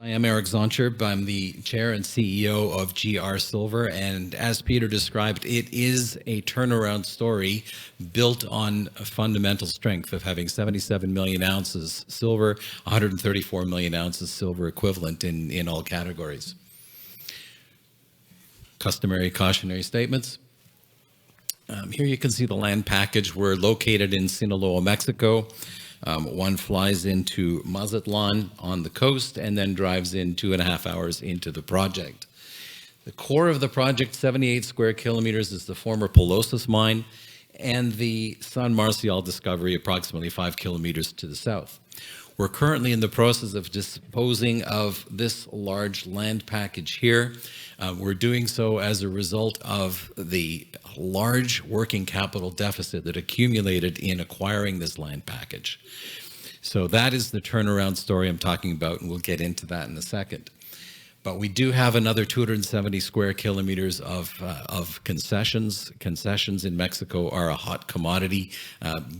I am Eric Zaunscherb. I'm the chair and CEO of GR Silver, and as Peter described, it is a turnaround story built on a fundamental strength of having 77 million ounces silver, 134 million ounces silver equivalent in all categories. Customary cautionary statements. Here you can see the land package. We're located in Sinaloa, Mexico. One flies into Mazatlan on the coast and then drives in 2.5 hours into the project. The core of the project, 78 square kilometers, is the former Pelosis mine and the San Marcial discovery approximately 5 kilometers to the south. We're currently in the process of disposing of this large land package here. We're doing so as a result of the large working capital deficit that accumulated in acquiring this land package. So that is the turnaround story I'm talking about, and we'll get into that in a second. But we do have another 270 square kilometers of concessions. Concessions in Mexico are a hot commodity,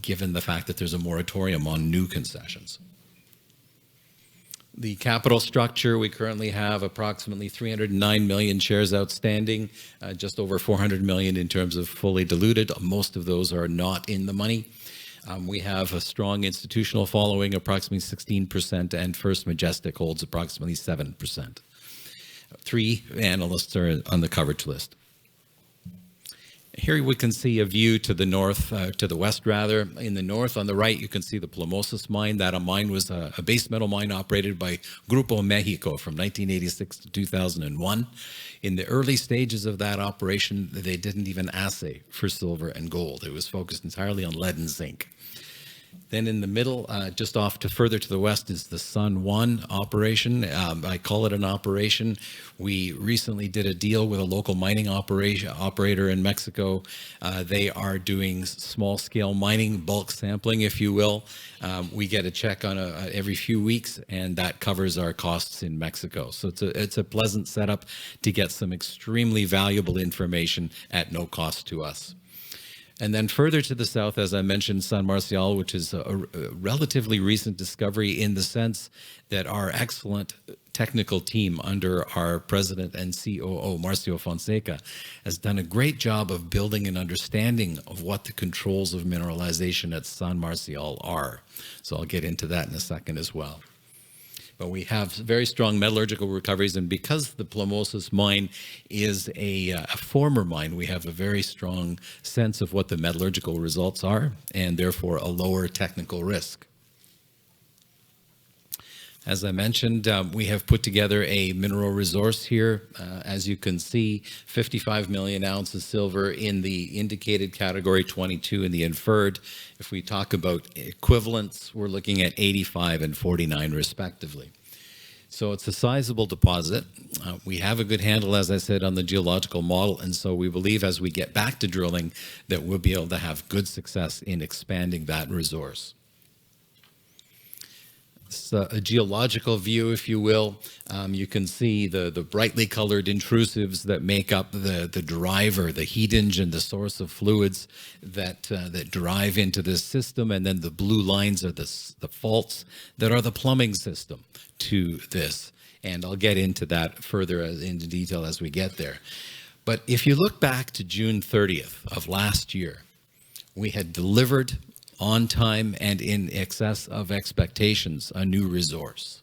given the fact that there's a moratorium on new concessions. The capital structure, we currently have approximately 309 million shares outstanding, just over 400 million in terms of fully diluted. Most of those are not in the money. We have a strong institutional following, approximately 16%, and First Majestic holds approximately 7%. 3 analysts are on the coverage list. Here we can see a view to the north, to the west rather. In the north, on the right, you can see the Plumosis mine. That mine was a base metal mine operated by Grupo Mexico from 1986 to 2001. In the early stages of that operation, they didn't even assay for silver and gold. It was focused entirely on lead and zinc. Then in the middle, just off to further to the west, is the Sun 1 operation. I call it an operation. We recently did a deal with a local mining operator in Mexico. They are doing small-scale mining, bulk sampling, if you will. We get a check on every few weeks, and that covers our costs in Mexico. So it's a pleasant setup to get some extremely valuable information at no cost to us. And then further to the south, as I mentioned, San Marcial, which is a relatively recent discovery in the sense that our excellent technical team under our president and COO, Marcio Fonseca, has done a great job of building an understanding of what the controls of mineralization at San Marcial are. So I'll get into that in a second as well. But we have very strong metallurgical recoveries, and because the Plumosis mine is a former mine, we have a very strong sense of what the metallurgical results are, and therefore a lower technical risk. As I mentioned, we have put together a mineral resource here. As you can see, 55 million ounces silver in the indicated category, 22 in the inferred. If we talk about equivalents, we're looking at 85 and 49 respectively. So it's a sizable deposit. We have a good handle, as I said, on the geological model, and so we believe as we get back to drilling that we'll be able to have good success in expanding that resource. It's a geological view, if you will. You can see the brightly colored intrusives that make up the driver, the heat engine, the source of fluids that drive into this system, and then the blue lines are the faults that are the plumbing system to this. And I'll get into that further into detail as we get there. But if you look back to June 30th of last year, we had delivered on time and in excess of expectations, a new resource.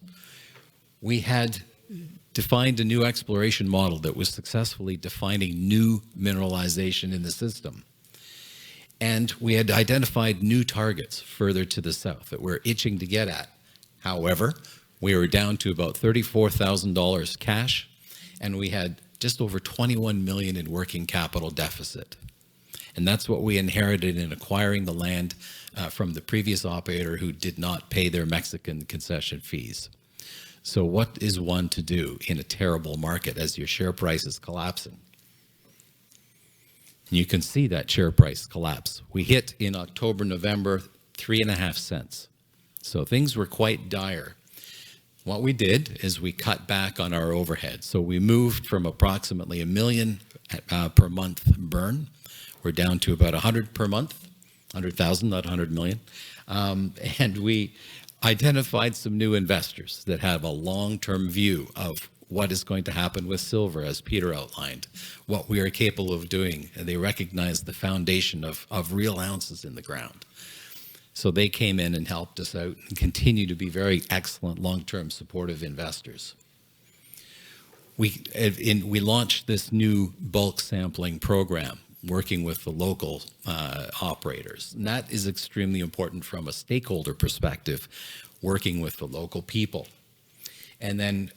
We had defined a new exploration model that was successfully defining new mineralization in the system. And we had identified new targets further to the south that we're itching to get at. However, we were down to about $34,000 cash, and we had just over 21 million in working capital deficit. And that's what we inherited in acquiring the land from the previous operator who did not pay their Mexican concession fees. So what is one to do in a terrible market as your share price is collapsing? You can see that share price collapse. We hit in October, November, 3.5 cents. So things were quite dire. What we did is we cut back on our overhead. So we moved from approximately $1 million per month burn. We're down to about 100 per month, 100,000, not 100 million. And we identified some new investors that have a long-term view of what is going to happen with silver, as Peter outlined, what we are capable of doing. And they recognize the foundation of real ounces in the ground. So they came in and helped us out and continue to be very excellent long-term supportive investors. We launched this new bulk sampling program, working with the local operators. And that is extremely important from a stakeholder perspective, working with the local people. And then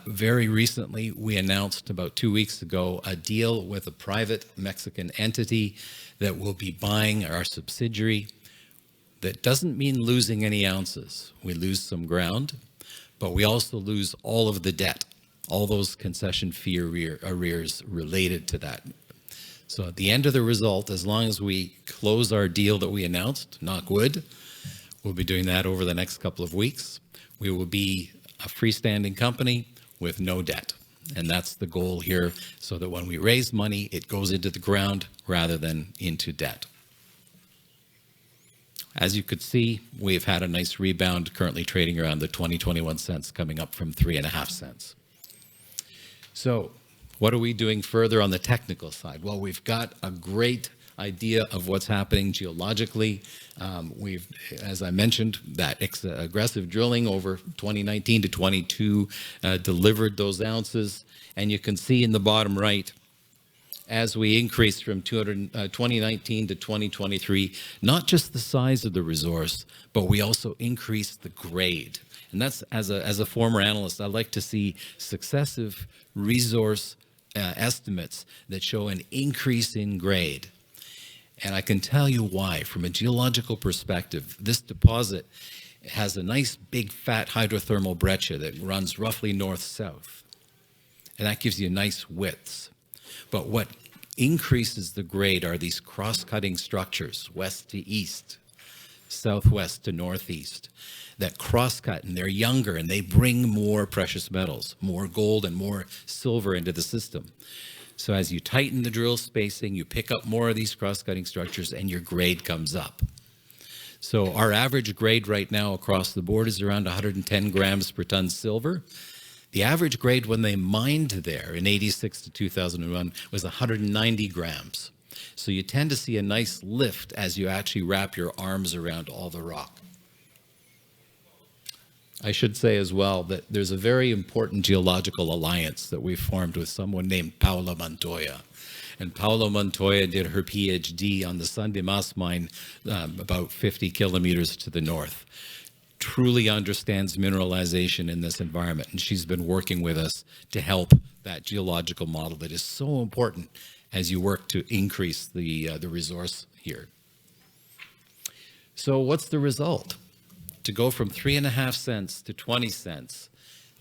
very recently, we announced about 2 weeks ago a deal with a private Mexican entity that will be buying our subsidiary. That doesn't mean losing any ounces. We lose some ground, but we also lose all of the debt, all those concession fee arrears related to that. So at the end of the result, as long as we close our deal that we announced, knock wood, we'll be doing that over the next couple of weeks. We will be a freestanding company with no debt. And that's the goal here, so that when we raise money, it goes into the ground rather than into debt. As you could see, we've had a nice rebound, currently trading around the 21 cents, coming up from 3.5 cents. So what are we doing further on the technical side? Well, we've got a great idea of what's happening geologically. We've, as I mentioned, that aggressive drilling over 2019 to 22 delivered those ounces. And you can see in the bottom right, as we increased from 2019 to 2023, not just the size of the resource, but we also increased the grade. And that's, as a former analyst, I like to see successive resource estimates that show an increase in grade. And I can tell you why. From a geological perspective, this deposit has a nice big fat hydrothermal breccia that runs roughly north-south. And that gives you nice widths. But what increases the grade are these cross-cutting structures, west to east, southwest to northeast, that cross-cut, and they're younger, and they bring more precious metals, more gold and more silver into the system. So as you tighten the drill spacing, you pick up more of these cross-cutting structures, and your grade comes up. So our average grade right now across the board is around 110 grams per ton silver. The average grade when they mined there in 86 to 2001 was 190 grams. So you tend to see a nice lift as you actually wrap your arms around all the rock. I should say as well that there's a very important geological alliance that we formed with someone named Paula Montoya. And Paula Montoya did her PhD on the San Dimas mine about 50 kilometers to the north. Truly understands mineralization in this environment, and she's been working with us to help that geological model that is so important as you work to increase the resource here. So what's the result? To go from 3.5 cents to 20 cents,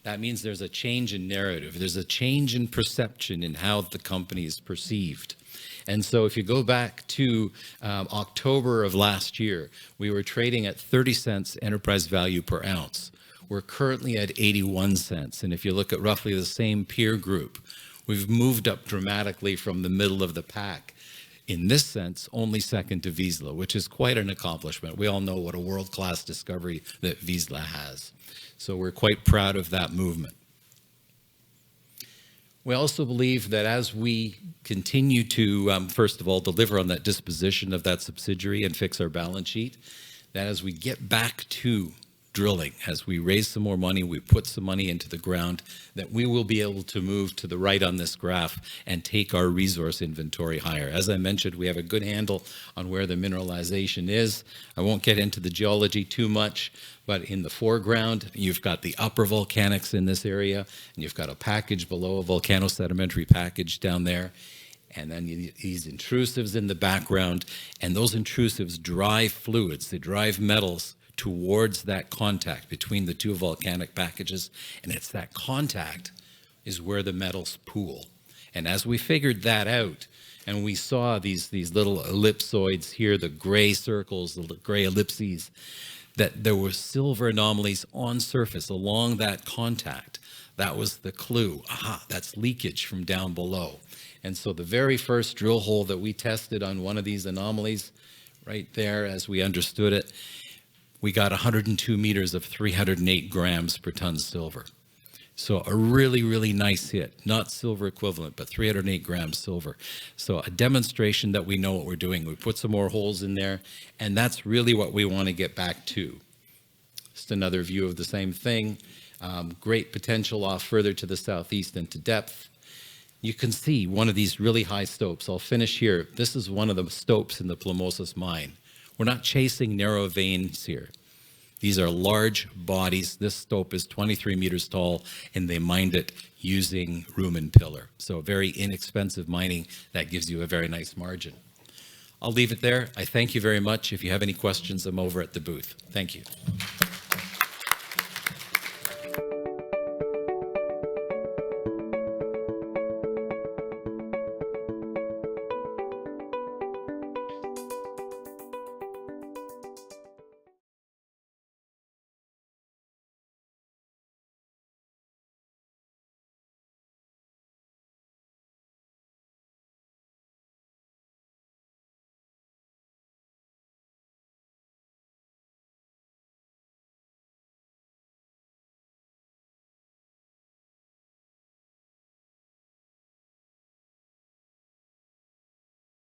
that means there's a change in narrative. There's a change in perception in how the company is perceived. And so if you go back to October of last year, we were trading at 30 cents enterprise value per ounce. We're currently at 81 cents. And if you look at roughly the same peer group, we've moved up dramatically from the middle of the pack. In this sense, only second to Vizsla, which is quite an accomplishment. We all know what a world-class discovery that Vizsla has. So we're quite proud of that movement. We also believe that as we continue to, first of all, deliver on that disposition of that subsidiary and fix our balance sheet, that as we get back to drilling, as we raise some more money, we put some money into the ground, that we will be able to move to the right on this graph and take our resource inventory higher. As I mentioned, we have a good handle on where the mineralization is. I won't get into the geology too much, but in the foreground, you've got the upper volcanics in this area, and you've got a package below, a volcanosedimentary package down there. And then these intrusives in the background, and those intrusives drive fluids, they drive metals towards that contact between the two volcanic packages, and it's that contact is where the metals pool. And as we figured that out, and we saw these little ellipsoids here, the gray circles, the gray ellipses, that there were silver anomalies on surface along that contact. That was the clue. Aha, that's leakage from down below. And so the very first drill hole that we tested on one of these anomalies, right there as we understood it, we got 102 meters of 308 grams per ton silver. So a really, really nice hit, not silver equivalent, but 308 grams silver. So a demonstration that we know what we're doing. We put some more holes in there, and that's really what we want to get back to. Just another view of the same thing. Great potential off further to the southeast and to depth. You can see one of these really high stopes. I'll finish here. This is one of the stopes in the Plumosis mine. We're not chasing narrow veins here. These are large bodies. This stope is 23 meters tall, and they mined it using room and pillar. So very inexpensive mining that gives you a very nice margin. I'll leave it there. I thank you very much. If you have any questions, I'm over at the booth. Thank you.